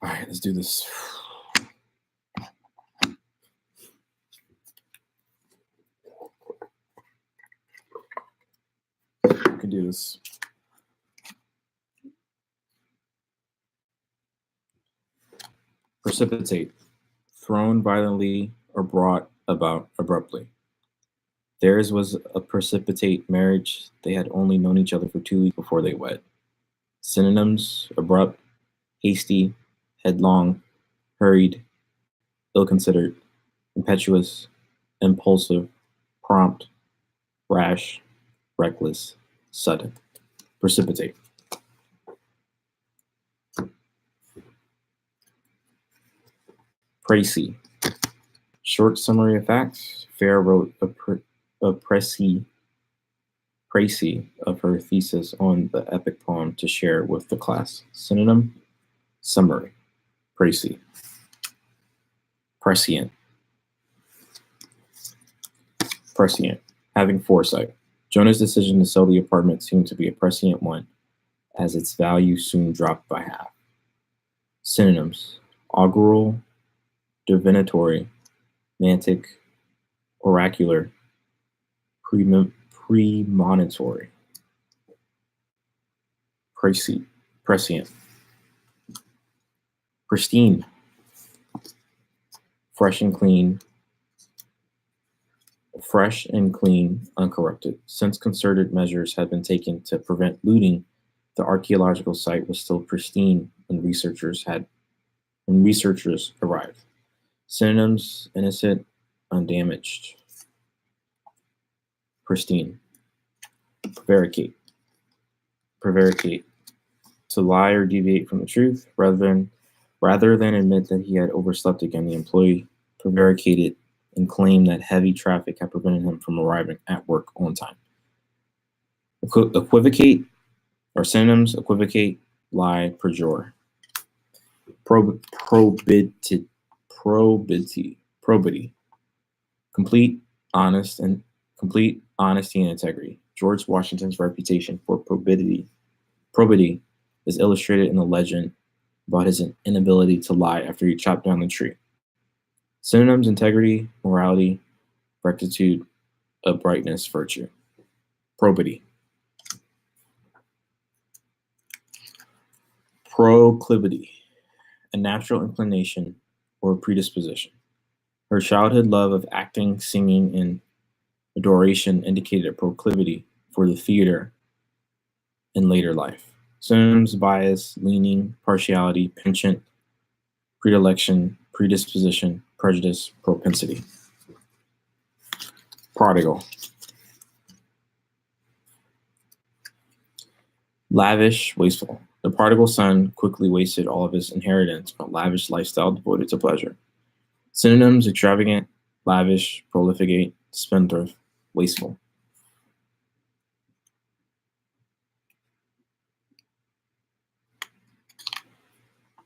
All right, let's do this. We can do this. Precipitate, thrown violently or brought about abruptly. Theirs was a precipitate marriage. They had only known each other for 2 weeks before they wed. Synonyms: abrupt, hasty, headlong, hurried, ill-considered, impetuous, impulsive, prompt, rash, reckless, sudden. Precipitate. Précis. Short summary of facts. Fair wrote a précis of her thesis on the epic poem to share with the class. Synonym: summary. Précis. Prescient. Prescient. Having foresight. Jonah's decision to sell the apartment seemed to be a prescient one, as its value soon dropped by half. Synonyms: augural, divinatory, mantic, oracular, premonitory. Prescient. Pristine. Fresh and clean, uncorrupted. Since concerted measures had been taken to prevent looting, the archaeological site was still pristine when researchers arrived. Synonyms: innocent, undamaged. Pristine. Prevaricate. To lie or deviate from the truth, rather than admit that he had overslept again, the employee prevaricated and claimed that heavy traffic had prevented him from arriving at work on time. Equivocate, or synonyms: equivocate, lie, perjure. Probity. Complete honesty and integrity. George Washington's reputation for probity is illustrated in the legend about his inability to lie after he chopped down the tree. Synonyms: integrity, morality, rectitude, uprightness, virtue. Probity. Proclivity, a natural inclination or predisposition. Her childhood love of acting, singing, and adoration indicated a proclivity for the theater in later life. Synonyms: bias, leaning, partiality, penchant, predilection, predisposition, prejudice, propensity. Prodigal. Lavish, wasteful. The prodigal son quickly wasted all of his inheritance on a lavish lifestyle devoted to pleasure. Synonyms: extravagant, lavish, profligate, spendthrift, wasteful.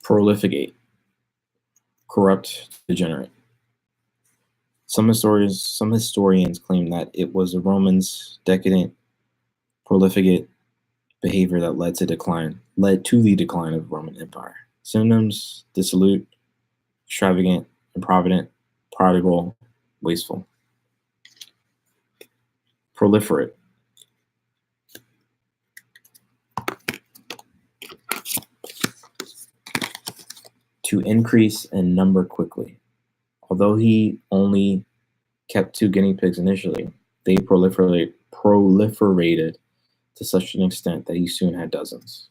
Prolificate. Corrupt, degenerate. Some historians claim that it was the Romans' decadent, profligate behavior that led to the decline of the Roman Empire. Synonyms: dissolute, extravagant, improvident, prodigal, wasteful. Proliferate. To increase in number quickly. Although he only kept 2 guinea pigs initially, they proliferated to such an extent that he soon had dozens.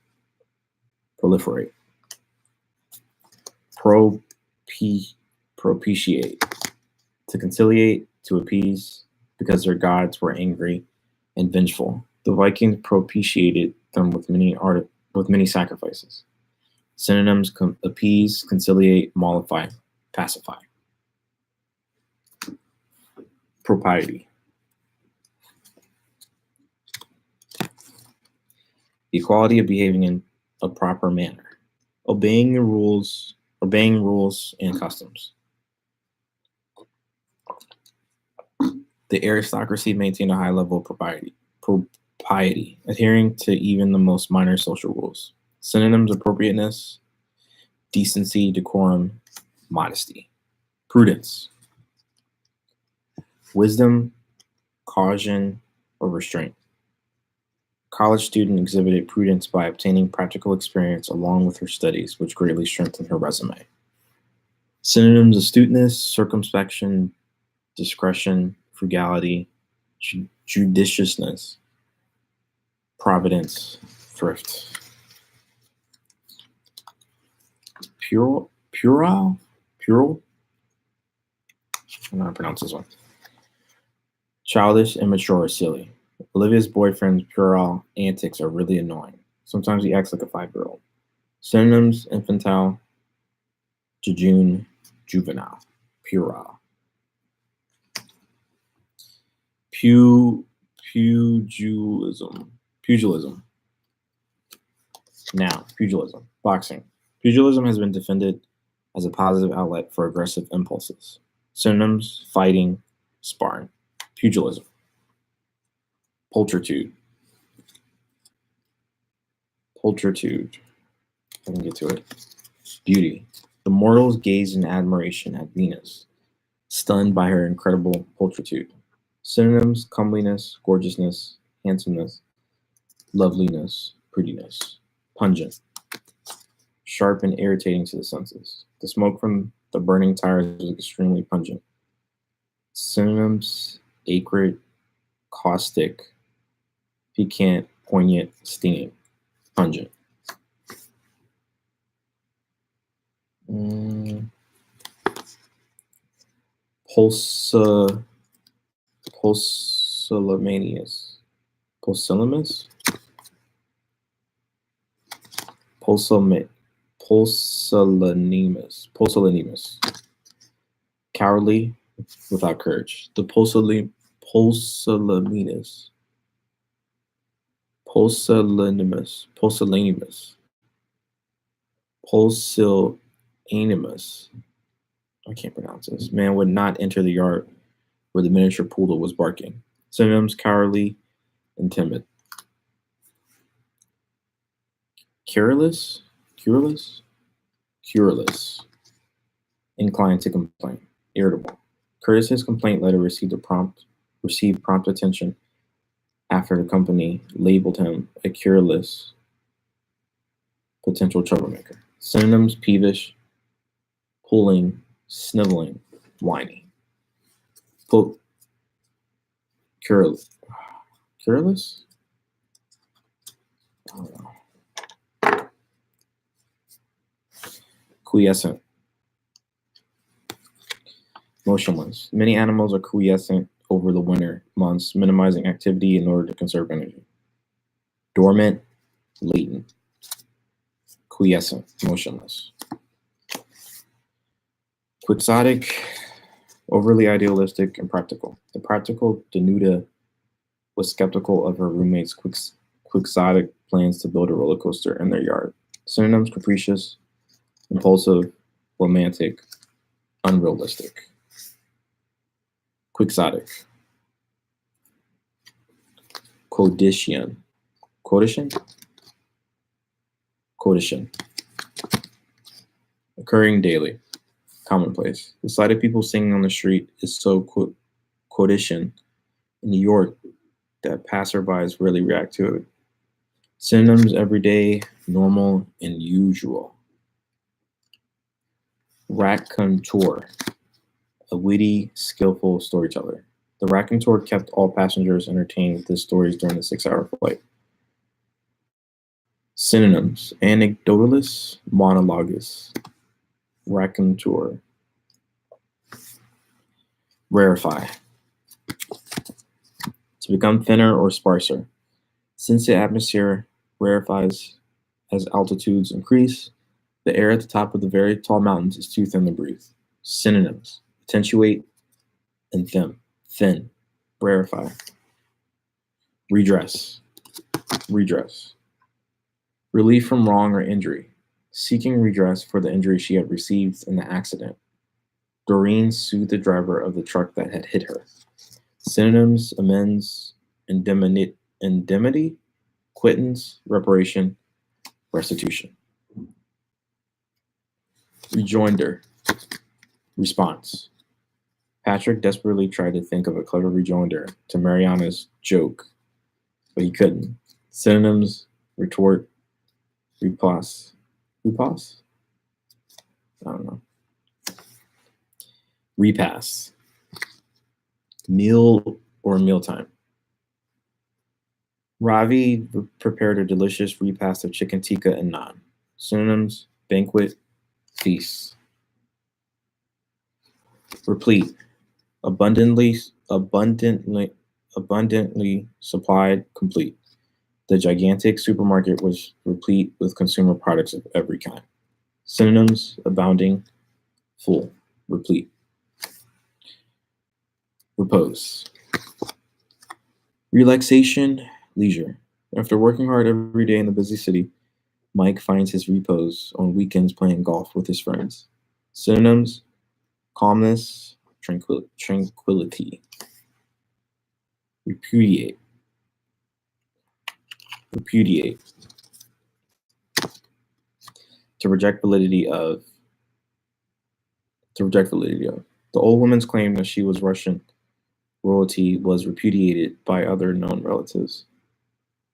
Proliferate. Propitiate. To conciliate, to appease, because their gods were angry and vengeful. The Vikings propitiated them with many sacrifices. Synonyms: appease, conciliate, mollify, pacify. Propriety. The equality of behaving in a proper manner. Obeying rules and customs. The aristocracy maintained a high level of propriety, adhering to even the most minor social rules. Synonyms: appropriateness, decency, decorum, modesty. Prudence, wisdom, caution, or restraint. College student exhibited prudence by obtaining practical experience along with her studies, which greatly strengthened her resume. Synonyms: astuteness, circumspection, discretion, frugality, judiciousness, providence, thrift. Puerile? Puerile? I don't know how to pronounce this one. Childish, immature, or silly. Olivia's boyfriend's puerile antics are really annoying. Sometimes he acts like a 5-year-old. Synonyms: infantile, jejune, juvenile, puerile. Pugilism. Now, pugilism. Boxing. Pugilism has been defended as a positive outlet for aggressive impulses. Synonyms: fighting, sparring. Pugilism. Pulchritude. Pulchritude. I can get to it. Beauty. The mortals gazed in admiration at Venus, stunned by her incredible pulchritude. Synonyms: comeliness, gorgeousness, handsomeness, loveliness, prettiness. Pungent. Sharp and irritating to the senses. The smoke from the burning tires was extremely pungent. Synonyms: acrid, caustic, piquant, poignant, stinging. Pungent. Pusillanimous. Pusillanimous. Cowardly, without courage. The pusillanimous. I can't pronounce this. Man would not enter the yard where the miniature poodle was barking. Synonyms: cowardly and timid. Querulous. Inclined to complain. Irritable. Curtis's complaint letter received prompt attention after the company labeled him a querulous potential troublemaker. Synonyms: peevish, pulling, sniveling, whiny. Querulous? I don't know. Quiescent. Motionless. Many animals are quiescent over the winter months, minimizing activity in order to conserve energy. Dormant, latent. Quiescent, motionless. Quixotic, overly idealistic and practical. The practical Danuta was skeptical of her roommate's quixotic plans to build a roller coaster in their yard. Synonyms: capricious, impulsive, romantic, unrealistic. Quixotic. Quotient. Occurring daily. Commonplace. The sight of people singing on the street is so quotient in New York that passerbys rarely react to it. Synonyms: everyday, normal, and usual. Raconteur. A witty, skillful storyteller. The raconteur kept all passengers entertained with his stories during the 6-hour flight. Synonyms: anecdotalist, monologuist. Raconteur. Rarefy. To become thinner or sparser. Since the atmosphere rarefies as altitudes increase, the air at the top of the very tall mountains is too thin to breathe. Synonyms: attenuate and thin, rarefy. Redress. Relief from wrong or injury, seeking redress for the injury she had received in the accident. Doreen sued the driver of the truck that had hit her. Synonyms: amends, indemnity, quittance, reparation, restitution. Rejoinder. Response. Patrick desperately tried to think of a clever rejoinder to Mariana's joke, but he couldn't. Synonyms: retort, riposte. Riposte? I don't know. Repass. Meal or mealtime. Ravi prepared a delicious repast of chicken tikka and naan. Synonyms: banquet, feast. Replete. Abundantly supplied, complete. The gigantic supermarket was replete with consumer products of every kind. Synonyms: abounding, full, replete. Repose. Relaxation, leisure. After working hard every day in the busy city, Mike finds his repose on weekends playing golf with his friends. Synonyms: calmness, tranquility. Repudiate. Repudiate. To reject validity of. To reject validity of. The old woman's claim that she was Russian royalty was repudiated by other known relatives.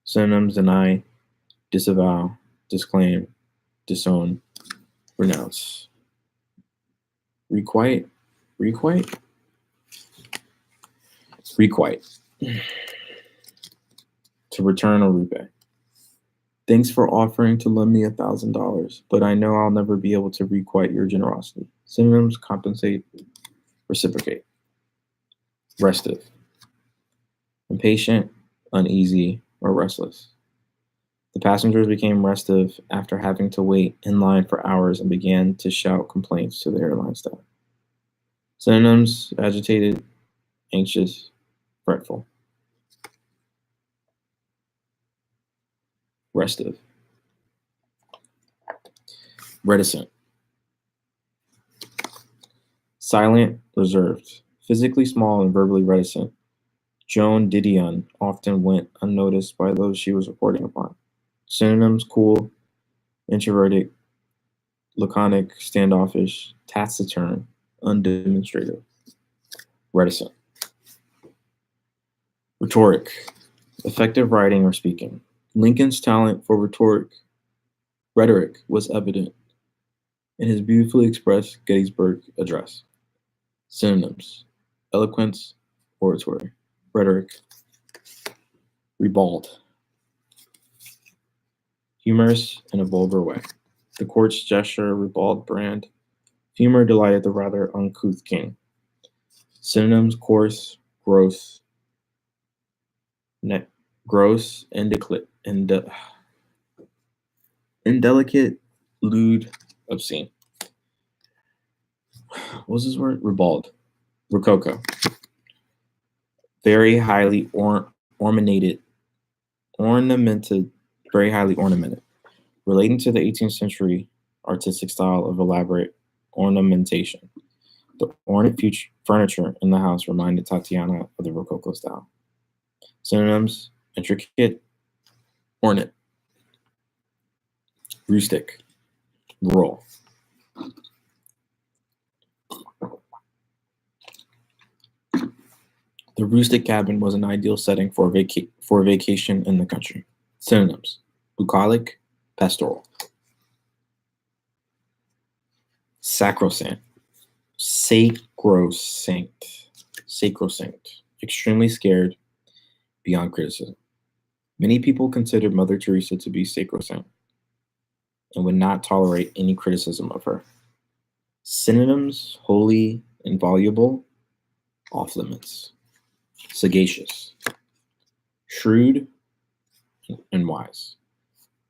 Synonyms: deny, disavow, disclaim, disown, renounce. Requite. Requite. Requite. To return or repay. Thanks for offering to lend me $1,000, but I know I'll never be able to requite your generosity. Synonyms: compensate, reciprocate. Restive. Impatient, uneasy, or restless. The passengers became restive after having to wait in line for hours and began to shout complaints to the airline staff. Synonyms: agitated, anxious, fretful. Restive. Reticent. Silent, reserved. Physically small and verbally reticent, Joan Didion often went unnoticed by those she was reporting upon. Synonyms: cool, introverted, laconic, standoffish, taciturn, undemonstrative. Reticent. Rhetoric. Effective writing or speaking. Lincoln's talent for rhetoric was evident in his beautifully expressed Gettysburg Address. Synonyms: eloquence, oratory, rhetoric. Ribald. Humorous in a vulgar way. The court's gesture, ribald brand. Humor delighted the rather uncouth king. Synonyms: coarse, gross, gross, indelicate, lewd, obscene. What was this word? Ribald. Rococo. Very highly ornamented, very highly ornamented. Relating to the 18th century artistic style of elaborate ornamentation. The ornate furniture in the house reminded Tatiana of the Rococo style. Synonyms: intricate, ornate. Rustic. Rural. The rustic cabin was an ideal setting for a vacation in the country. Synonyms: bucolic, pastoral. Sacrosanct. Sacrosanct. Sacrosanct. Extremely scared, beyond criticism. Many people considered Mother Teresa to be sacrosanct and would not tolerate any criticism of her. Synonyms: holy, inviolable, off limits. Sagacious. Shrewd and wise.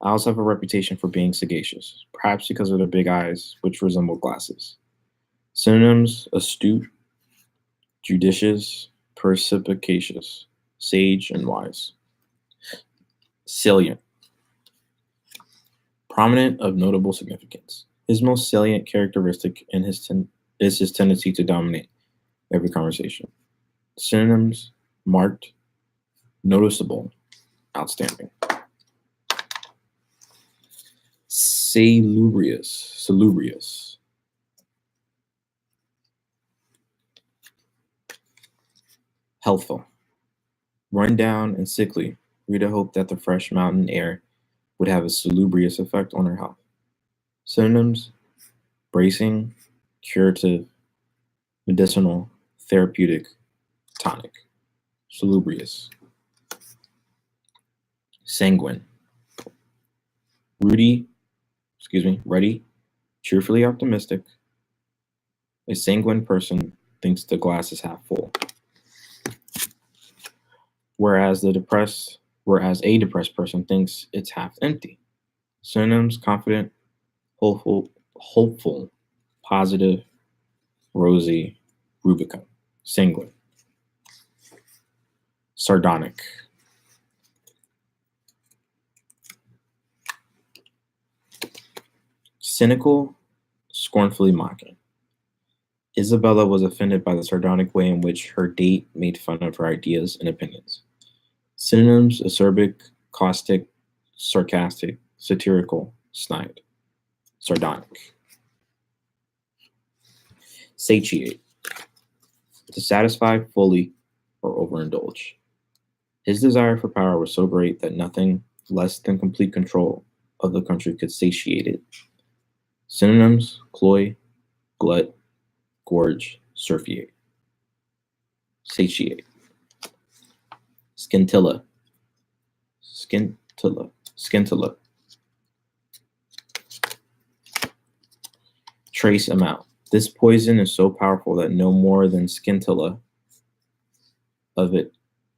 Owls have a reputation for being sagacious, perhaps because of their big eyes, which resemble glasses. Synonyms: astute, judicious, perspicacious, sage, and wise. Salient. Prominent, of notable significance. His most salient characteristic is his tendency to dominate every conversation. Synonyms: marked, noticeable, outstanding. Salubrious. Salubrious. healthful. Run down and sickly. Rita hoped that the fresh mountain air would have a salubrious effect on her health. Synonyms: bracing, curative, medicinal, therapeutic, tonic. Salubrious. Sanguine. Ruddy, cheerfully optimistic. A sanguine person thinks the glass is half full. Whereas a depressed person thinks it's half empty. Synonyms: confident, hopeful, positive, rosy, rubicund. Sanguine. Sardonic. Cynical, scornfully mocking. Isabella was offended by the sardonic way in which her date made fun of her ideas and opinions. Synonyms: acerbic, caustic, sarcastic, satirical, snide. Sardonic. Satiate. To satisfy fully or overindulge. His desire for power was so great that nothing less than complete control of the country could satiate it. Synonyms: cloy, glut, gorge, surfeit. Satiate. Scintilla. Trace amount. This poison is so powerful that no more than scintilla of it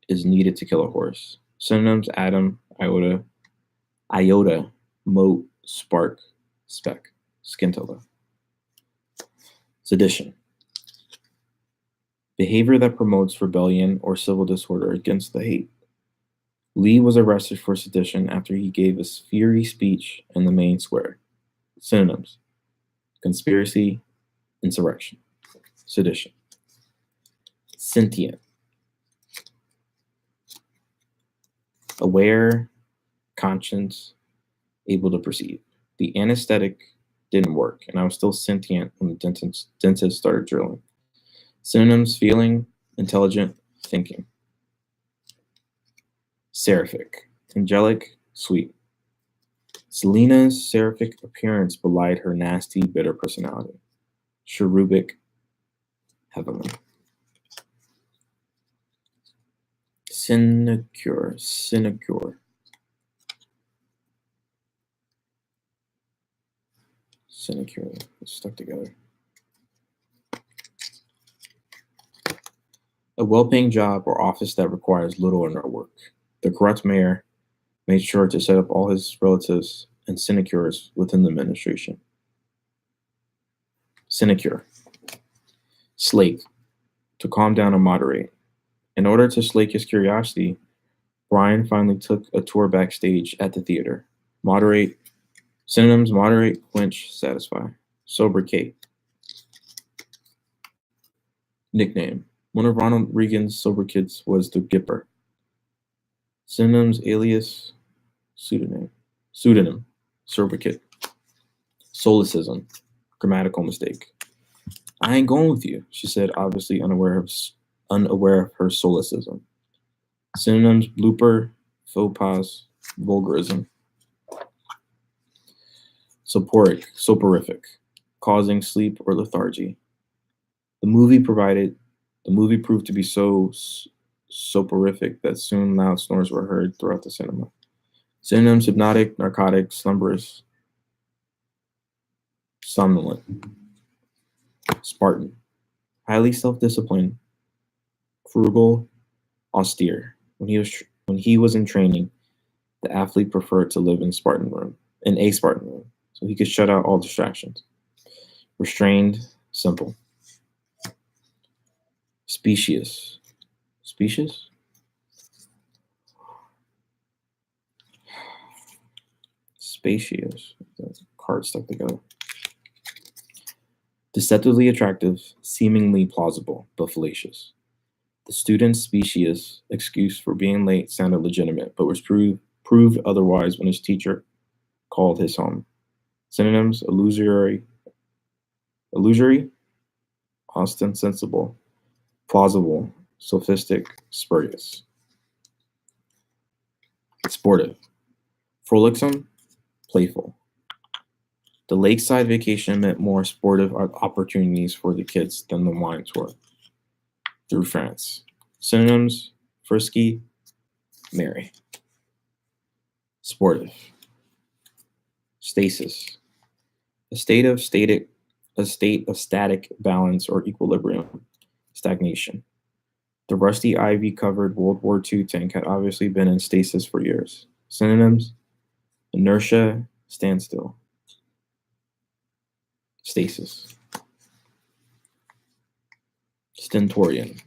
is needed to kill a horse. Synonyms: atom, iota, mote, spark, speck. Scintilla. Sedition. Behavior that promotes rebellion or civil disorder against the hate. Lee was arrested for sedition after he gave a fiery speech in the main square. Synonyms: conspiracy, insurrection. Sedition. Sentient. Aware, conscious, able to perceive. The anesthetic didn't work, and I was still sentient when the dentist started drilling. Synonyms: feeling, intelligent, thinking. Seraphic. Angelic, sweet. Selena's seraphic appearance belied her nasty, bitter personality. Cherubic, heavenly. Sinecure. It's stuck together. A well-paying job or office that requires little or no work. The corrupt mayor made sure to set up all his relatives and sinecures within the administration. Sinecure. Slake. To calm down and moderate. In order to slake his curiosity, Brian finally took a tour backstage at the theater. Moderate. Synonyms: moderate, quench, satisfy. Sobriquet. Nickname. One of Ronald Reagan's sobriquets was the Gipper. Synonyms: alias, pseudonym. Sobriquet. Solecism. Grammatical mistake. I ain't going with you, she said, obviously unaware of her solecism. Synonyms: blooper, faux pas, vulgarism. Soporific, causing sleep or lethargy. The movie proved to be so soporific that soon loud snores were heard throughout the cinema. Synonyms: hypnotic, narcotic, slumberous, somnolent. Spartan, highly self-disciplined, frugal, austere. When he was in training, the athlete preferred to live in a Spartan room, so he could shut out all distractions. Restrained, simple. Specious. Specious? Spacious. The cards stuck together. Deceptively attractive, seemingly plausible, but fallacious. The student's specious excuse for being late sounded legitimate, but was proved otherwise when his teacher called his home. Synonyms: illusory, ostensible, plausible, sophistic, spurious. Sportive. Frolicsome, playful. The lakeside vacation meant more sportive opportunities for the kids than the wines were. Through France. Synonyms: frisky, merry. Sportive. Stasis. A state of static balance or equilibrium, stagnation. The rusty ivy-covered World War II tank had obviously been in stasis for years. Synonyms: inertia, standstill. Stasis. Stentorian,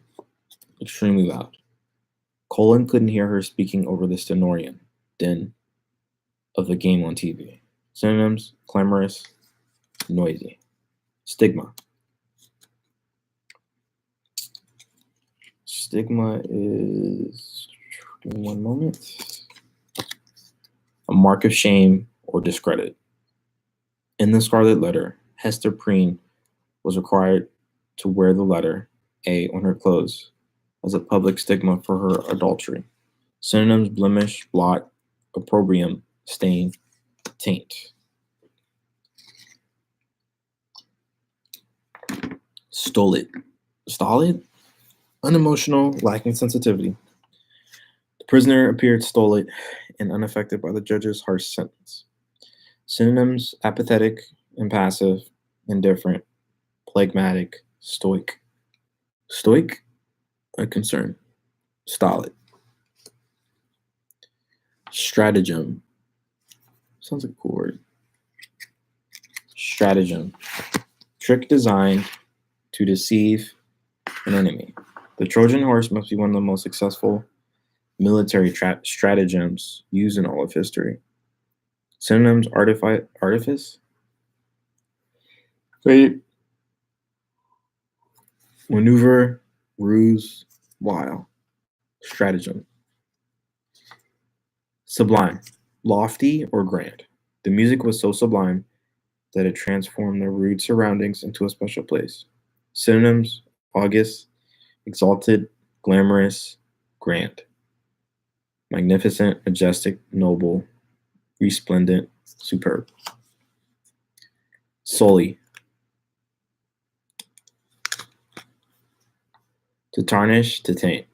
extremely loud. Colin couldn't hear her speaking over the stentorian din of the game on TV. Synonyms: clamorous, noisy. Stigma. Stigma is, give me one moment, a mark of shame or discredit. In the Scarlet Letter, Hester Prynne was required to wear the letter A on her clothes as a public stigma for her adultery. Synonyms: blemish, blot, opprobrium, stain, taint. Stolid. Stolid? Unemotional, lacking sensitivity. The prisoner appeared stolid and unaffected by the judge's harsh sentence. Synonyms: apathetic, impassive, indifferent, phlegmatic, stoic. Stoic? Unconcerned. Stolid. Stratagem. Sounds like a cool word. Stratagem. Trick designed to deceive an enemy. The Trojan horse must be one of the most successful military stratagems used in all of history. Synonyms: artifice, fate, maneuver, ruse, wile. Stratagem. Sublime, lofty or grand. The music was so sublime that it transformed their rude surroundings into a special place. Synonyms: august, exalted, glamorous, grand. Magnificent, majestic, noble, resplendent, superb. Sully. To tarnish, to taint.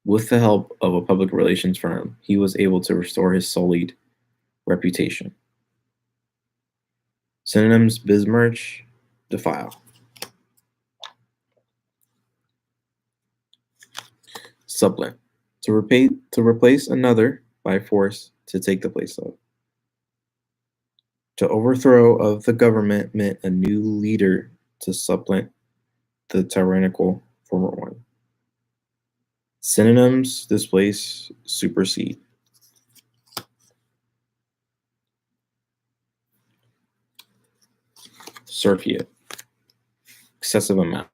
With the help of a public relations firm, he was able to restore his sullied reputation. Synonyms: besmirch, defile. Supplant. To replace another by force, to take the place of. To overthrow of the government meant a new leader to supplant the tyrannical former one. Synonyms: displace, supersede. Surfeit. Excessive amount.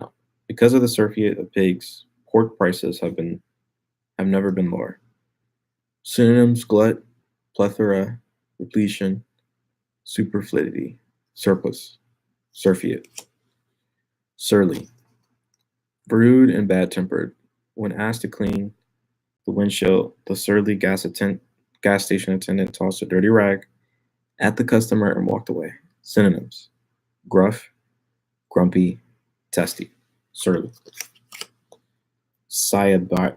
Because of the surfeit of pigs, pork prices have never been lower. Synonyms: glut, plethora, repletion, superfluity, surplus, surfeit. Surly. Rude and bad-tempered. When asked to clean the windshield, the surly gas station attendant tossed a dirty rag at the customer and walked away. Synonyms: gruff, grumpy, testy, surly. Sybarite.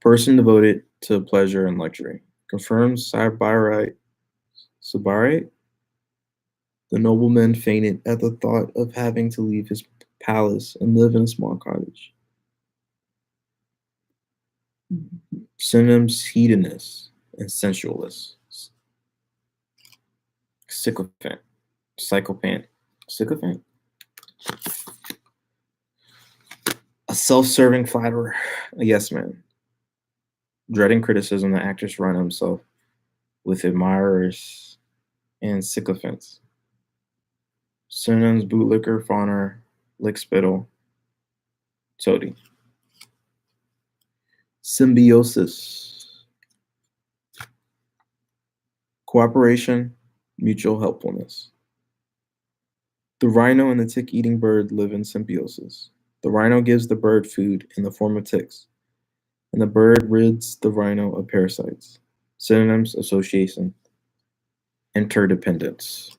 Person devoted to pleasure and luxury. Confirms Sybarite. The nobleman fainted at the thought of having to leave his palace and live in a small cottage. Synonyms: hedonist and sensualist. Sycophant. Sycophant. A self-serving flatterer, a yes man. Dreading criticism, the actor surrounded himself with admirers and sycophants. Synonyms: bootlicker, fawner, lickspittle, toady. Symbiosis. Cooperation, mutual helpfulness. The rhino and the tick-eating bird live in symbiosis. The rhino gives the bird food in the form of ticks, and the bird rids the rhino of parasites. Synonyms: association, interdependence.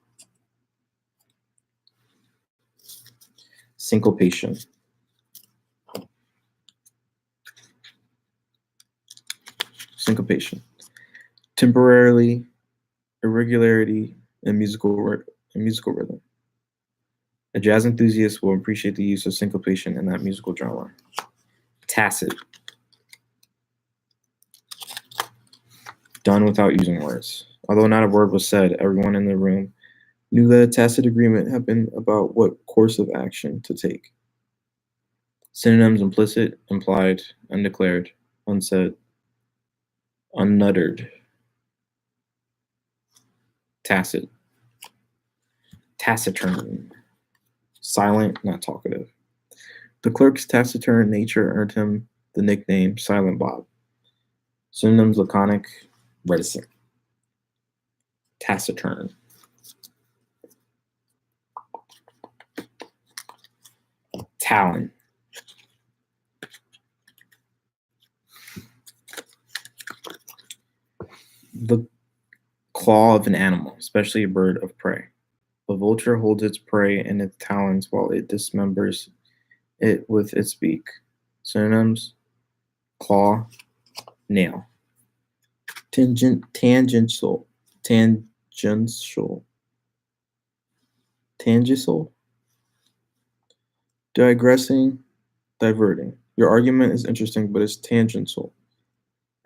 Syncopation. Syncopation. Temporarily, irregularity in musical rhythm. A jazz enthusiast will appreciate the use of syncopation in that musical genre. Tacit. Done without using words. Although not a word was said, everyone in the room knew that a tacit agreement had been about what course of action to take. Synonyms: implicit, implied, undeclared, unsaid, unuttered. Tacit. Taciturn. Silent, not talkative. The clerk's taciturn nature earned him the nickname Silent Bob. Synonyms: laconic, reticent. Taciturn. Talon. The claw of an animal, especially a bird of prey. A vulture holds its prey in its talons while it dismembers it with its beak. Synonyms: claw, nail. Tangential. Digressing, diverting. Your argument is interesting, but it's tangential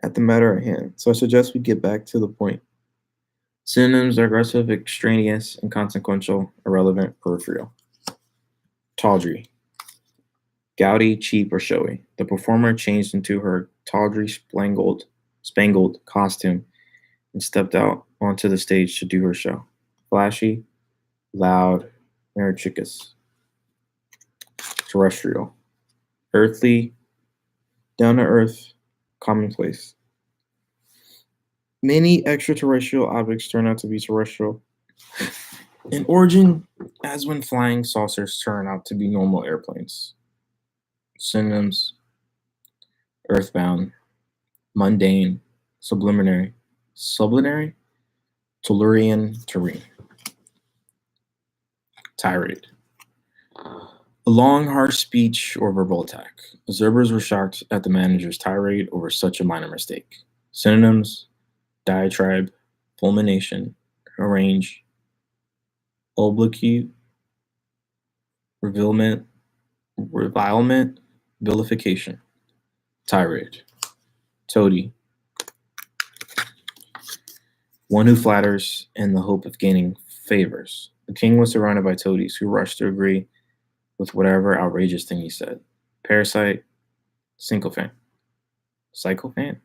at the matter at hand, so I suggest we get back to the point. Synonyms: digressive, extraneous, inconsequential, irrelevant, peripheral. Tawdry. Gaudy, cheap, or showy. The performer changed into her tawdry spangled costume and stepped out onto the stage to do her show. Flashy, loud, meretricious. Terrestrial. Earthly, down to earth, commonplace. Many extraterrestrial objects turn out to be terrestrial in origin, as when flying saucers turn out to be normal airplanes. Synonyms: earthbound, mundane, sublunary, Tellurian terrene. Tirade. A long, harsh speech or verbal attack. Observers were shocked at the manager's tirade over such a minor mistake. Synonyms: diatribe, fulmination, harangue, obloquy, revilement, vilification. Tirade. Toady. One who flatters in the hope of gaining favors. The king was surrounded by toadies who rushed to agree with whatever outrageous thing he said. Parasite, sycophant. Sycophant?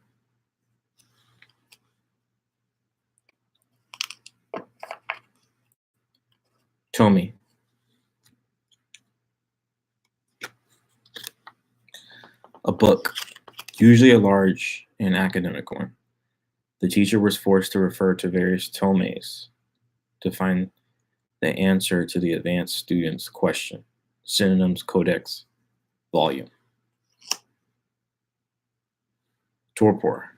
Tommy. A book, usually a large and academic one. The teacher was forced to refer to various tomes to find the answer to the advanced student's question. Synonyms: codex, volume. Torpor.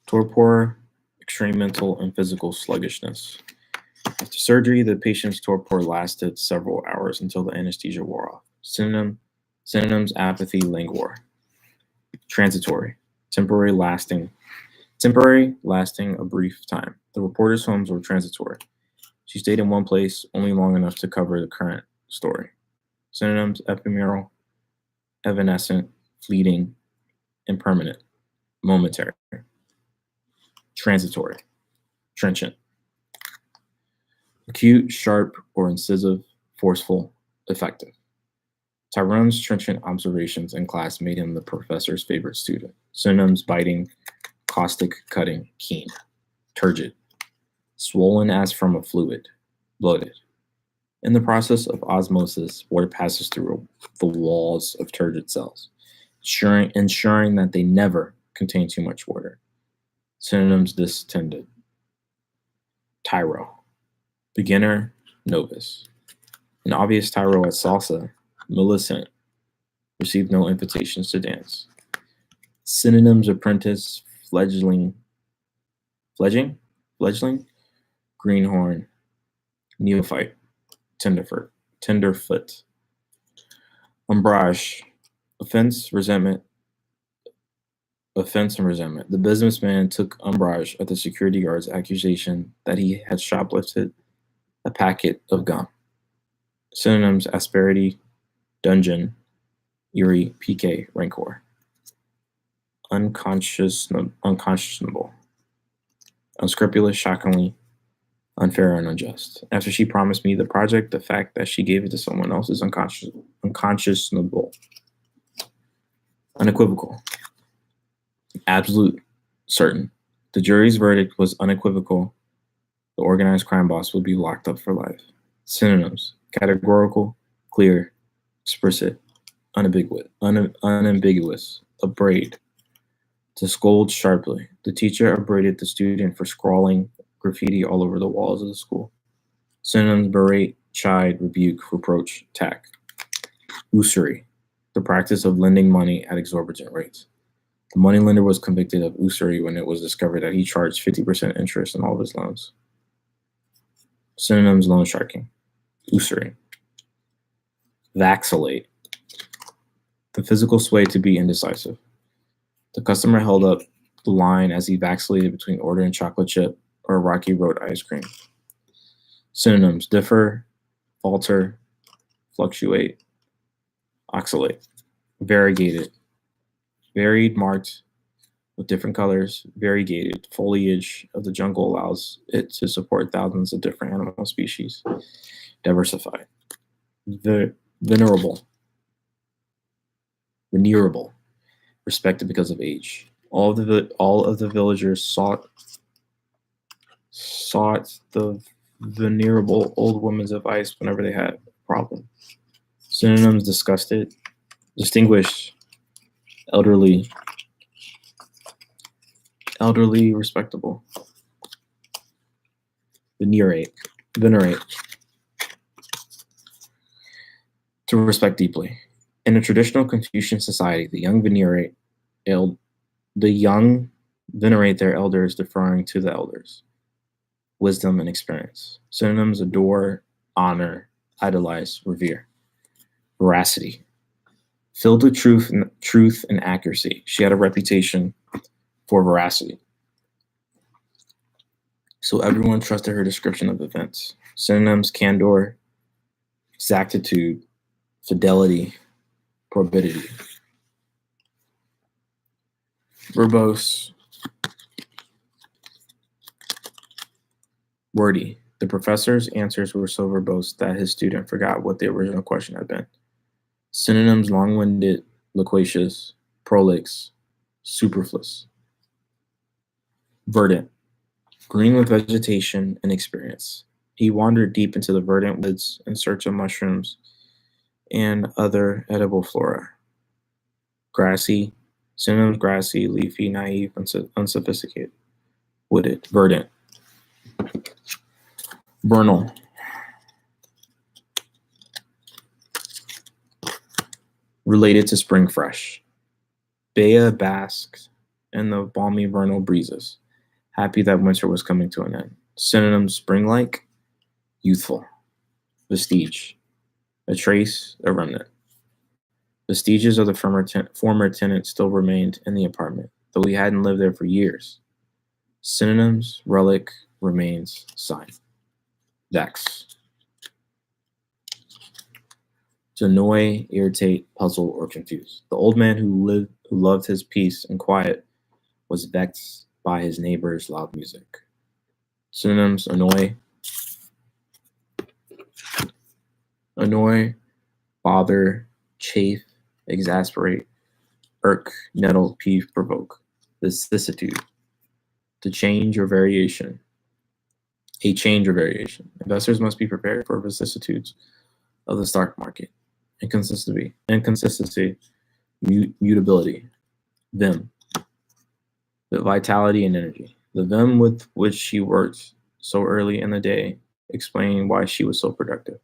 Torpor, extreme mental and physical sluggishness. After surgery, the patient's torpor lasted several hours until the anesthesia wore off. Synonyms: apathy, languor. Transitory, temporary, lasting a brief time. The reporter's homes were transitory. She stayed in one place only long enough to cover the current story. Synonyms: ephemeral, evanescent, fleeting, impermanent, momentary. Transitory, trenchant. Acute, sharp, or incisive, forceful, effective. Tyrone's trenchant observations in class made him the professor's favorite student. Synonyms: biting, caustic, cutting, keen. Turgid. Swollen as from a fluid. Bloated. In the process of osmosis, water passes through the walls of turgid cells, ensuring that they never contain too much water. Synonyms: distended. Tyro. Beginner, novice. An obvious tyro at salsa. Millicent. Received no invitations to dance. Synonyms: apprentice, fledgling, greenhorn, neophyte, tenderfoot. Ombrage, offense, resentment, offense and resentment. The businessman took umbrage at the security guard's accusation that he had shoplifted a packet of gum. Synonyms: asperity, dungeon, eerie, pique, rancor. Unconscionable, unscrupulous, shockingly, unfair, and unjust. After she promised me the project, the fact that she gave it to someone else is unconscionable. Unequivocal, absolute, certain. The jury's verdict was unequivocal. The organized crime boss would be locked up for life. Synonyms: categorical, clear, explicit, unambiguous, upbraid. To scold sharply. The teacher upbraided the student for scrawling graffiti all over the walls of the school. Synonyms: berate, chide, rebuke, reproach, attack. Usury, the practice of lending money at exorbitant rates. The moneylender was convicted of usury when it was discovered that he charged 50% interest on all of his loans. Synonyms: loan sharking, usury. Vacillate, the physical sway to be indecisive. The customer held up the line as he vacillated between ordering chocolate chip or Rocky Road ice cream. Synonyms: differ, falter, fluctuate, oscillate. Variegated, varied, marked with different colors. Variegated foliage of the jungle allows it to support thousands of different animal species. Diversified. Venerable, respected because of age. All of the villagers sought the venerable old woman's advice whenever they had a problem. Synonyms: disgusted, distinguished, elderly, respectable. Venerate, to respect deeply. In a traditional Confucian society, the young venerate their elders, deferring to the elders. Wisdom and experience. Synonyms: adore, honor, idolize, revere. Veracity, filled with truth and accuracy. She had a reputation for veracity, so everyone trusted her description of events. Synonyms: candor, exactitude, fidelity, probity. Verbose, wordy. The professor's answers were so verbose that his student forgot what the original question had been. Synonyms: long-winded, loquacious, prolix, superfluous. Verdant, green with vegetation and experience. He wandered deep into the verdant woods in search of mushrooms and other edible flora. Grassy, synonyms: grassy, leafy, naive, unsophisticated. Wooded, verdant. Vernal, related to spring fresh. Bea basked in the balmy vernal breezes, happy that winter was coming to an end. Synonyms: spring-like, youthful. Vestige, a trace, a remnant. Vestiges of the former tenant still remained in the apartment, though he hadn't lived there for years. Synonyms: relic, remains, sign. Vex, to annoy, irritate, puzzle, or confuse. The old man who loved his peace and quiet was vexed by his neighbor's loud music. Synonyms: annoy, bother, chafe, exasperate, irk, nettle, peeve, provoke. Vicissitude, to change or variation. A change or variation. Investors must be prepared for vicissitudes of the stock market. Inconsistency, mutability. Vim, The vitality and energy. The vim with which she worked so early in the day, explaining why she was so productive.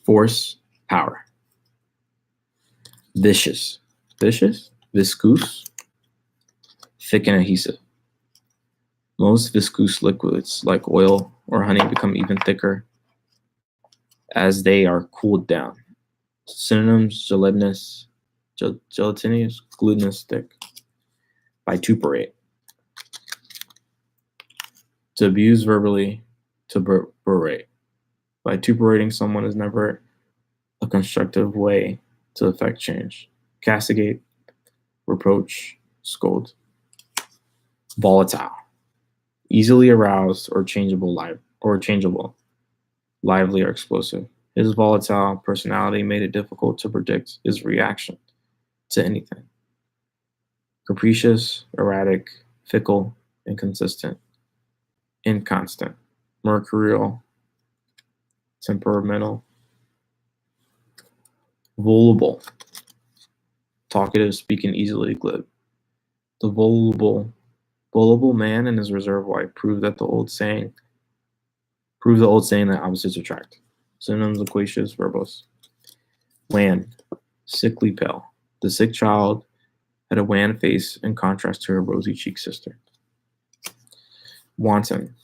Force, power. Viscous. Vicious? Viscous? Thick and adhesive. Most viscous liquids, like oil or honey, become even thicker as they are cooled down. Synonyms: gelatinous, gelatinous, glutinous, thick. Vituperate. To abuse verbally, to berate. Vituperating someone is never a constructive way to effect change. Castigate, reproach, scold. Volatile. Easily aroused or changeable, lively or explosive. His volatile personality made it difficult to predict his reaction to anything. Capricious, erratic, fickle, inconsistent, inconstant, mercurial, temperamental, voluble, talkative, speaking easily, glib. The voluble man and his reserved wife prove the old saying that opposites attract. Synonyms: loquacious, verbose. Wan, sickly pale. The sick child had a wan face in contrast to her rosy-cheeked sister. Wanton,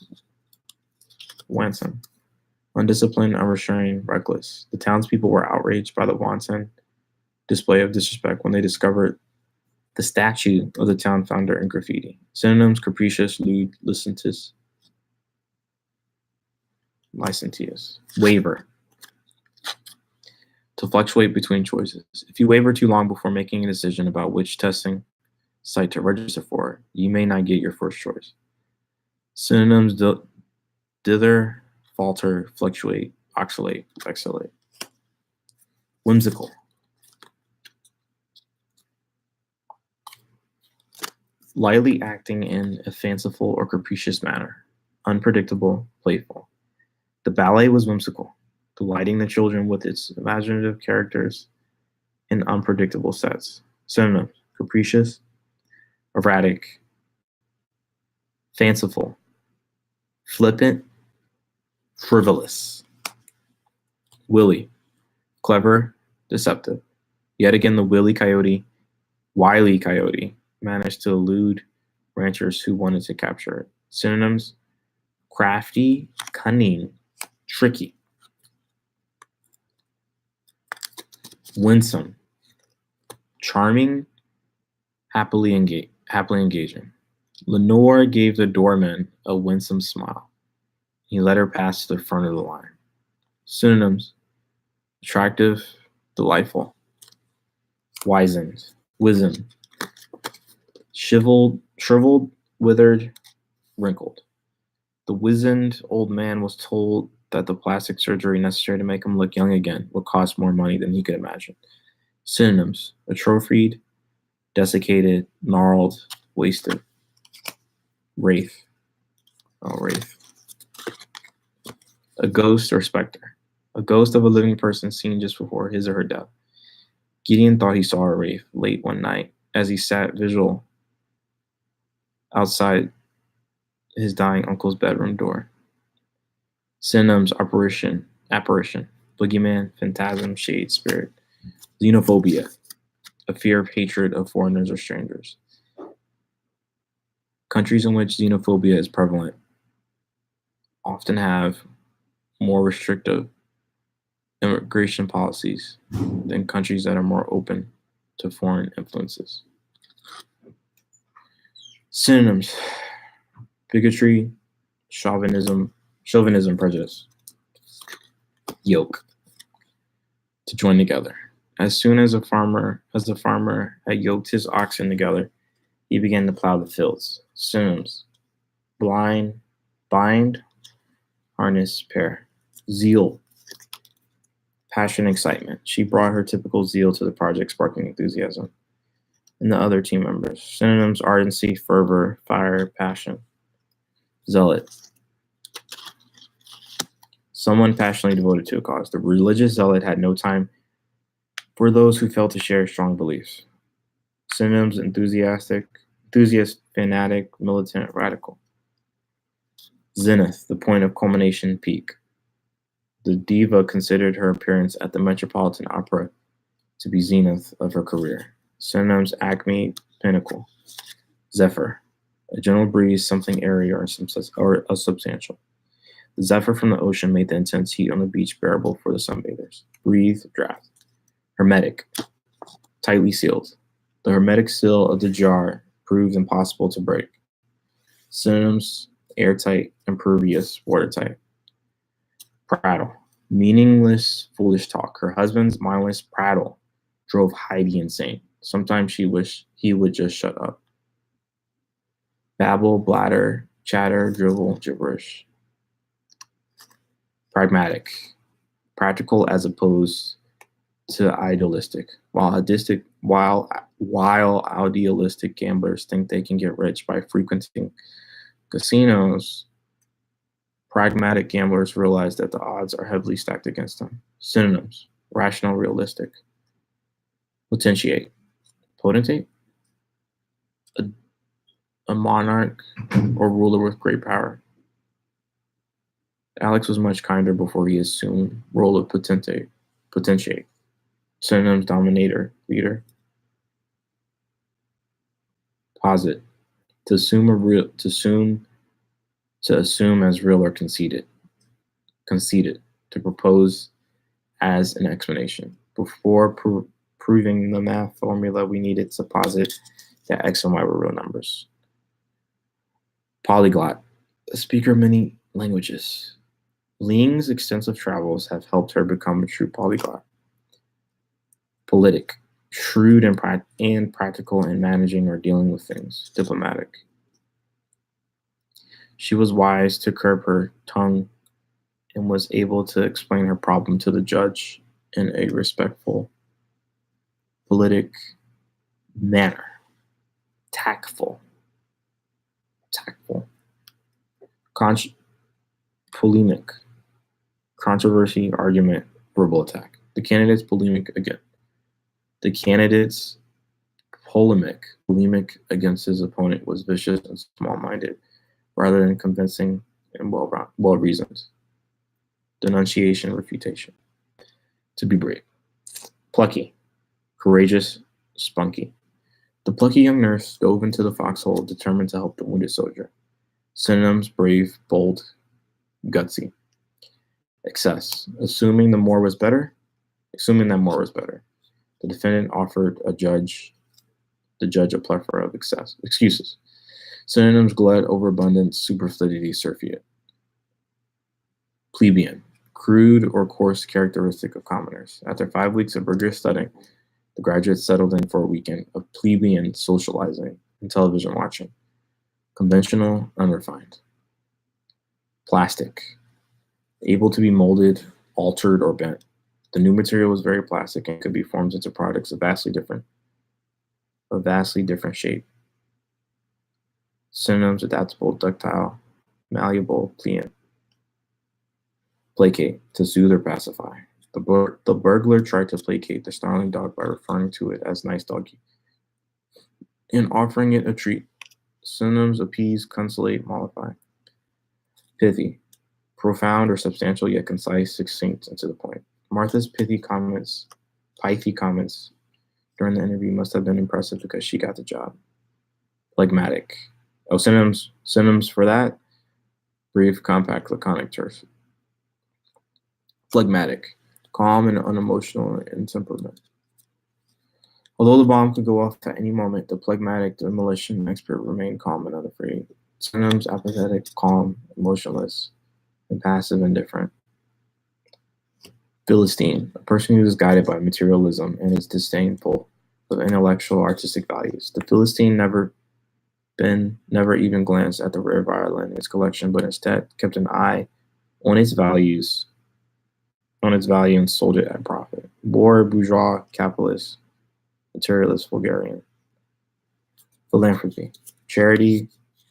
undisciplined, unrestrained, reckless. The townspeople were outraged by the wanton display of disrespect when they discovered the statue of the town founder in graffiti. Synonyms: capricious, lewd, licentious. Waver. To fluctuate between choices. If you waver too long before making a decision about which testing site to register for, you may not get your first choice. Synonyms: dither, falter, fluctuate, oscillate, vacillate. Whimsical. Lightly acting in a fanciful or capricious manner. Unpredictable, playful. The ballet was whimsical, delighting the children with its imaginative characters and unpredictable sets. Synonyms: capricious, erratic, fanciful, flippant, frivolous. Willy, clever, deceptive. Yet again, the wily coyote managed to elude ranchers who wanted to capture it. Synonyms: crafty, cunning, tricky. Winsome, charming, happily engaging. Lenore gave the doorman a winsome smile. He let her pass to the front of the line. Synonyms: attractive, delightful. Wizened, shriveled, withered, wrinkled. The wizened old man was told that the plastic surgery necessary to make him look young again would cost more money than he could imagine. Synonyms: atrophied, desiccated, gnarled, wasted. Wraith. Wraith. A ghost or specter. A ghost of a living person seen just before his or her death. Gideon thought he saw a wraith late one night as he sat vigil outside his dying uncle's bedroom door. Synonyms: apparition, boogeyman, phantasm, shade, spirit. Xenophobia, a fear of hatred of foreigners or strangers. Countries in which xenophobia is prevalent often have more restrictive immigration policies than countries that are more open to foreign influences. Synonyms: bigotry, chauvinism, prejudice. Yoke, to join together. As soon as the farmer had yoked his oxen together, he began to plow the fields. Synonyms: bind, harness, pair. Zeal, passion, excitement. She brought her typical zeal to the project, sparking enthusiasm in the other team members. Synonyms: ardency, fervor, fire, passion. Zealot, someone passionately devoted to a cause. The religious zealot had no time for those who failed to share strong beliefs. Synonyms: enthusiastic, enthusiast, fanatic, militant, radical. Zenith, the point of culmination, peak. The diva considered her appearance at the Metropolitan Opera to be zenith of her career. Synonyms: acme, pinnacle. Zephyr, a gentle breeze, something airy or substantial. The zephyr from the ocean made the intense heat on the beach bearable for the sunbathers. Breathe, draft. Hermetic, tightly sealed. The hermetic seal of the jar proved impossible to break. Synonyms: airtight, impervious, watertight. Prattle, meaningless, foolish talk. Her husband's mindless prattle drove Heidi insane. Sometimes she wished he would just shut up. Babble, bladder, chatter, drivel, gibberish. Pragmatic, practical as opposed to idealistic. While idealistic gamblers think they can get rich by frequenting casinos, pragmatic gamblers realize that the odds are heavily stacked against them. Synonyms: rational, realistic. Potentiate, potentate, a monarch or ruler with great power. Alex was much kinder before he assumed role of potentiate. Synonyms: dominator, leader. Posit, to assume as real or conceited. To propose as an explanation. Before proving the math formula, we needed to posit that x and y were real numbers. Polyglot, a speaker of many languages. Ling's extensive travels have helped her become a true polyglot. Politic, shrewd and practical in managing or dealing with things. Diplomatic. She was wise to curb her tongue and was able to explain her problem to the judge in a respectful, politic manner. Tactful. Polemic. Controversy, argument, verbal attack. The candidate's polemic against his opponent was vicious and small-minded, rather than convincing and well-reasoned. Denunciation, refutation. To be brave. Plucky, courageous, spunky. The plucky young nurse dove into the foxhole, determined to help the wounded soldier. Synonyms: brave, bold, gutsy. Excess, assuming that more was better. The defendant offered the judge a plethora of excuses. Synonyms: glut, overabundance, superfluity, surfeit. Plebeian, crude or coarse characteristic of commoners. After 5 weeks of rigorous studying, the graduates settled in for a weekend of plebeian socializing and television watching. Conventional, unrefined. Plastic, able to be molded, altered, or bent. The new material was very plastic and could be formed into products of vastly different shape. Synonyms: adaptable, ductile, malleable, pliant. Placate, to soothe or pacify. The burglar tried to placate the snarling dog by referring to it as nice doggy and offering it a treat. Synonyms: appease, consolate, mollify. Pithy, profound or substantial yet concise, succinct, and to the point. Martha's pithy comments during the interview must have been impressive because she got the job. Phlegmatic. Synonyms for that: brief, compact, laconic, terse. Phlegmatic, calm and unemotional in temperament. Although the bomb could go off at any moment, the phlegmatic demolition expert remained calm and unafraid. Synonyms: apathetic, calm, emotionless, impassive, indifferent. Philistine, a person who is guided by materialism and is disdainful of intellectual artistic values. The Philistine never even glanced at the rare violin in his collection, but instead kept an eye on its value and sold it at profit. Boor, bourgeois, capitalist, materialist, vulgarian. Philanthropy, charity,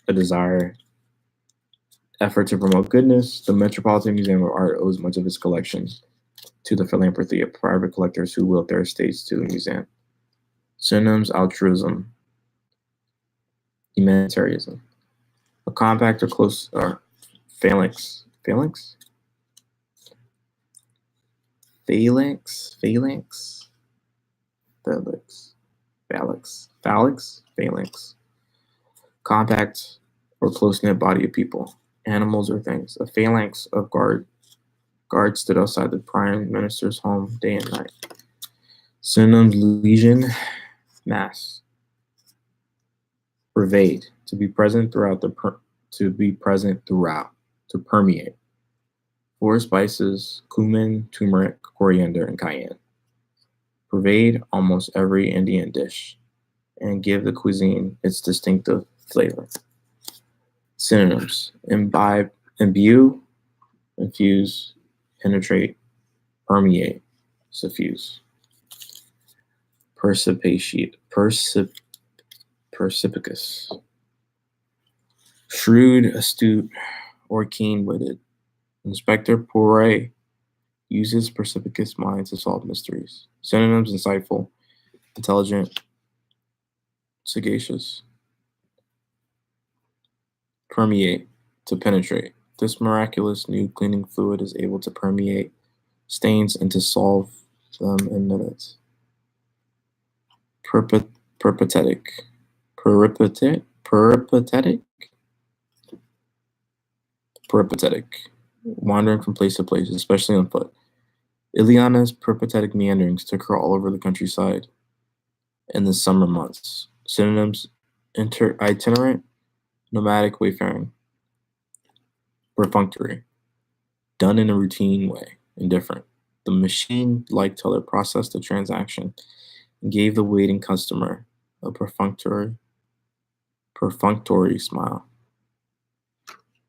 a desire, effort to promote goodness. The Metropolitan Museum of Art owes much of its collections to the philanthropy of private collectors who willed their estates to the museum. Synonyms: altruism, humanitarianism. A compact or close phalanx. Phalanx? Phalanx? Phalanx? Phalanx? Phalanx? Phalanx? Phalanx. Compact or close-knit body of people, animals or things. A phalanx of guards stood outside the prime minister's home day and night. Synonyms: legion, mass. Pervade, to be present throughout, to permeate. 4 spices: cumin, turmeric, coriander, and cayenne. Pervade almost every Indian dish and give the cuisine its distinctive flavor. Synonyms: imbibe, imbue, infuse, penetrate, permeate, suffuse. Perspicacous. Shrewd, astute, or keen-witted. Inspector Poirot uses perspicacous mind to solve mysteries. Synonyms: insightful, intelligent, sagacious. Permeate, to penetrate. This miraculous new cleaning fluid is able to permeate stains and to solve them in minutes. Peripatetic. Peripatetic. Wandering from place to place, especially on foot. Ileana's peripatetic meanderings took her all over the countryside in the summer months. Synonyms: itinerant, nomadic, wayfaring. Perfunctory, done in a routine way, indifferent. The machine-like teller processed the transaction and gave the waiting customer a perfunctory smile.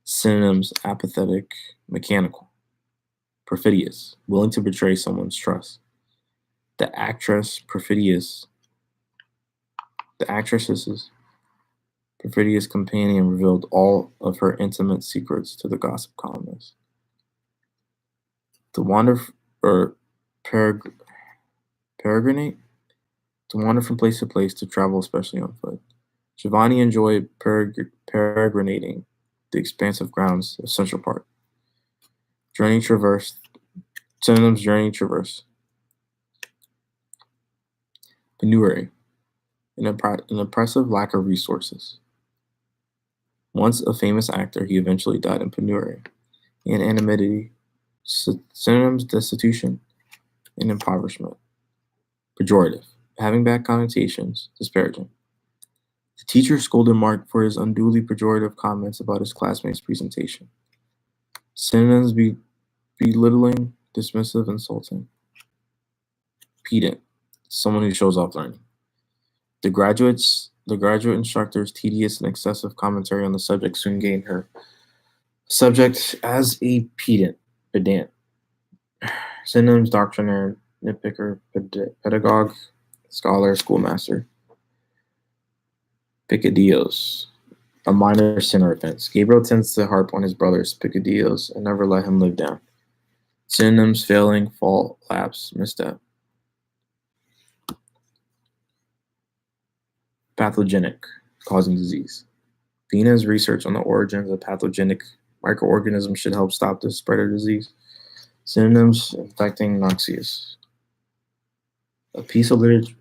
Synonyms: apathetic, mechanical. Perfidious, willing to betray someone's trust. The actress's perfidious companion revealed all of her intimate secrets to the gossip columnist. To wander peregrinate, to wander from place to place, to travel especially on foot. Giovanni enjoyed peregrinating the expansive grounds of Central Park. Journey traversed. Synonyms: journey, traverse. Penury, an oppressive lack of resources. Once a famous actor, he eventually died in penury. Anonymity. Synonyms: destitution and impoverishment. Pejorative, having bad connotations, disparaging. The teacher scolded Mark for his unduly pejorative comments about his classmates' presentation. Synonyms: belittling, dismissive, insulting. Pedant, someone who shows off learning. The graduate instructor's tedious and excessive commentary on the subject soon gained her subject as a pedant. Synonyms: doctrinaire, nitpicker, pedagogue, scholar, schoolmaster. Peccadillos, a minor sin or offense. Gabriel tends to harp on his brother's peccadillos and never let him live down. Synonyms: failing, fault, lapse, misstep. Pathogenic, causing disease. Vina's research on the origins of pathogenic microorganisms should help stop the spread of disease. Synonyms: infecting, noxious. A piece of literature,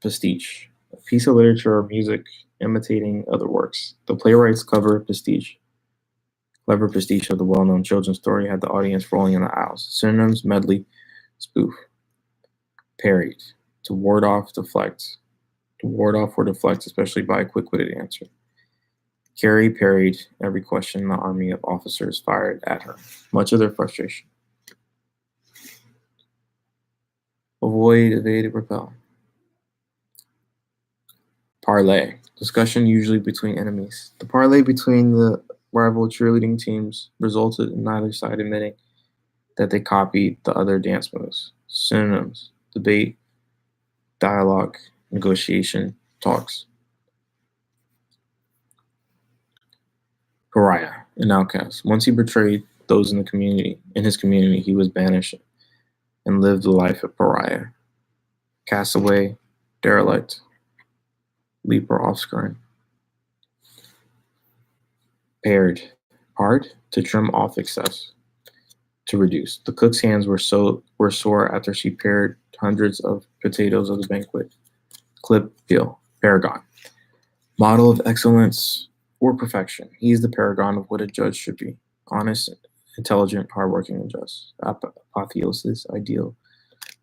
pastiche. A piece of literature or music imitating other works. The playwright's clever pastiche of the well-known children's story had the audience rolling in the aisles. Synonyms: medley, spoof. Parried, to ward off, deflect. To ward off or deflect, especially by a quick-witted answer. Carrie parried every question the army of officers fired at her, much of their frustration. Avoid, evade, repel. Parley, discussion usually between enemies. The parley between the rival cheerleading teams resulted in neither side admitting that they copied the other dance moves. Synonyms: debate, dialogue, negotiation, talks. Pariah, an outcast. Once he betrayed those in his community, he was banished and lived the life of pariah. Castaway, derelict, leaper, offscreen. Pared, hard, to trim off excess, to reduce. The cook's hands were sore after she pared hundreds of potatoes of the banquet. Clip, peel, paragon. Model of excellence or perfection. He is the paragon of what a judge should be. Honest, intelligent, hardworking, and just. Apotheosis, ideal,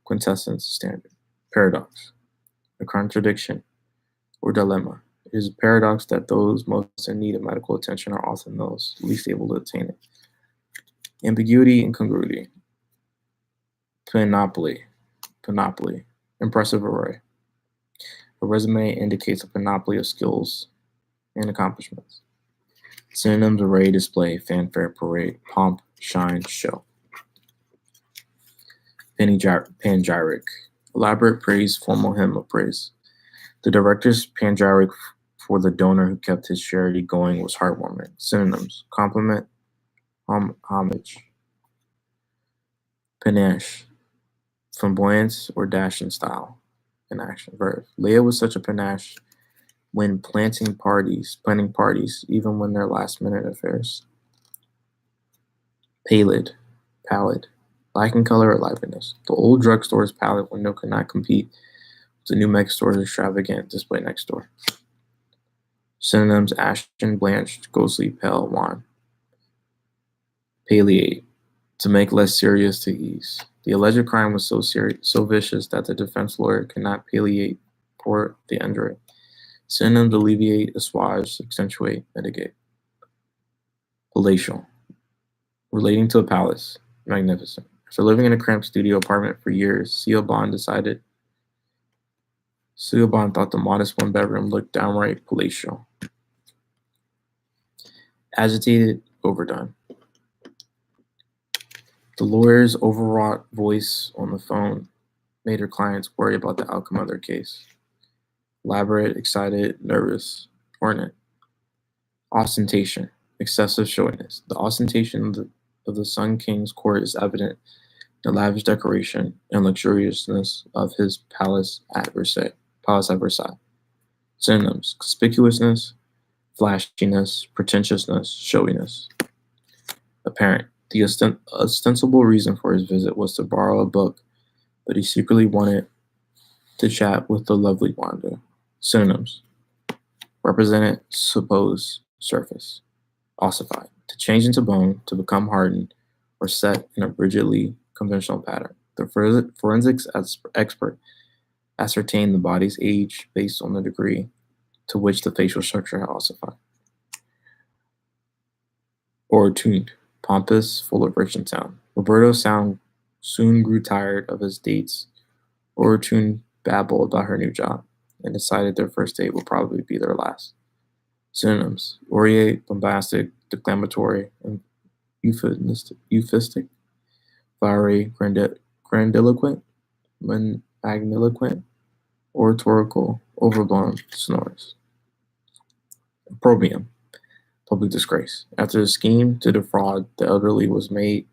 quintessence, standard. Paradox. A contradiction or dilemma. It is a paradox that those most in need of medical attention are often those least able to attain it. Ambiguity, incongruity. Panoply. Impressive array. A resume indicates a panoply of skills and accomplishments. Synonyms: array, display, fanfare, parade, pomp, shine, show. Panegyric. Elaborate praise, formal hymn of praise. The director's panegyric for the donor who kept his charity going was heartwarming. Synonyms: compliment, homage. Panache. Flamboyance or dash in style. An action verb. Leah was such a panache when planning parties, even when they're last-minute affairs. Pallid, lacking color or liveliness. The old drugstore's pallid window could not compete with the new mega store's extravagant display next door. Synonyms: ashen, blanched, ghostly, pale, wan. Palliate, to make less serious, to ease. The alleged crime was so vicious that the defense lawyer could not palliate for the injury. Synonyms: alleviate, assuage, accentuate, mitigate. Palatial, relating to a palace, magnificent. After living in a cramped studio apartment for years, Siobhan thought the modest one-bedroom looked downright palatial. Agitated, overdone. The lawyer's overwrought voice on the phone made her clients worry about the outcome of their case. Elaborate, excited, nervous, ornate. Ostentation, excessive showiness. The ostentation of the Sun King's court is evident in the lavish decoration and luxuriousness of his palace at Versailles. Synonyms: conspicuousness, flashiness, pretentiousness, showiness. Apparent. The ostensible reason for his visit was to borrow a book, but he secretly wanted to chat with the lovely Wanda. Synonyms: represented, suppose, surface. Ossified, to change into bone, to become hardened, or set in a rigidly conventional pattern. The forensics expert ascertained the body's age based on the degree to which the facial structure had ossified. Or tuned, pompous, full of rich and sound. Roberto soon grew tired of his dates. Or tuned babble about her new job and decided their first date would probably be their last. Synonyms: aureate, bombastic, declamatory, and euphemistic. Flowery, grandiloquent, magniloquent, oratorical, overblown, sonorous. Opprobrium, public disgrace. After the scheme to defraud the elderly was made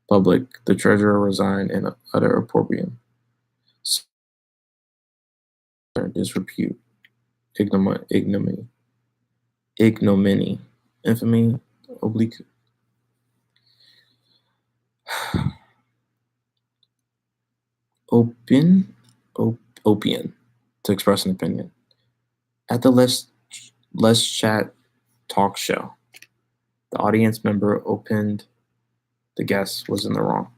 public, the treasurer resigned in utter opprobrium. Disrepute, ignominy, infamy, oblique. Opium, to express an opinion. At the Let's Chat talk show, the audience member opened the guest was in the wrong.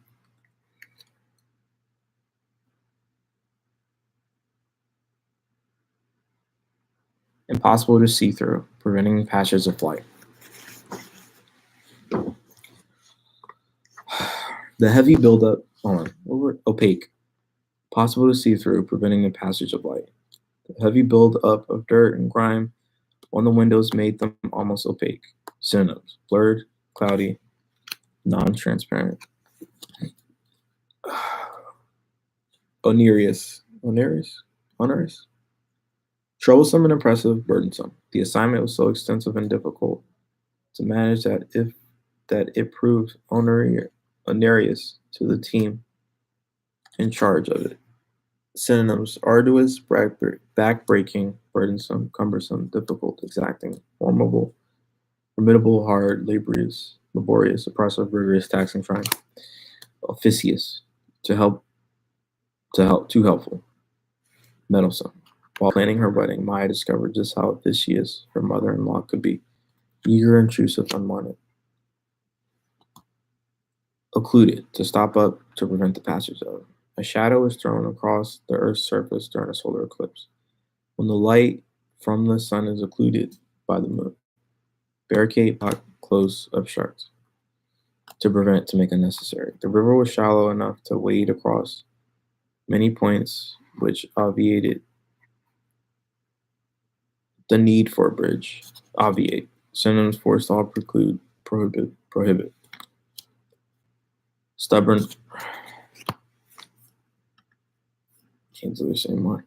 Impossible to see through, preventing passage of light. The heavy buildup opaque, possible to see through, preventing the passage of light. The heavy buildup of dirt and grime on the windows made them almost opaque. Synonyms: blurred, cloudy, non-transparent. Onerous. Troublesome and impressive, burdensome. The assignment was so extensive and difficult to manage that it proved onerous to the team in charge of it. Synonyms: arduous, backbreaking, burdensome, cumbersome, difficult, exacting, formidable, formidable, hard, laborious, oppressive, rigorous, taxing, trying. Officious, too helpful, meddlesome. While planning her wedding, Maya discovered just how officious her mother-in-law could be. Eager, intrusive, unwanted. Occluded, to stop up, to prevent the passage of. A shadow is thrown across the Earth's surface during a solar eclipse. When the light from the sun is occluded by the moon. Barricade, block, close, obstruct. To prevent, to make unnecessary. The river was shallow enough to wade across many points, which obviated the need for a bridge. Obviate. Synonyms: forestall, preclude, prohibit. Stubborn. Can't do the same one.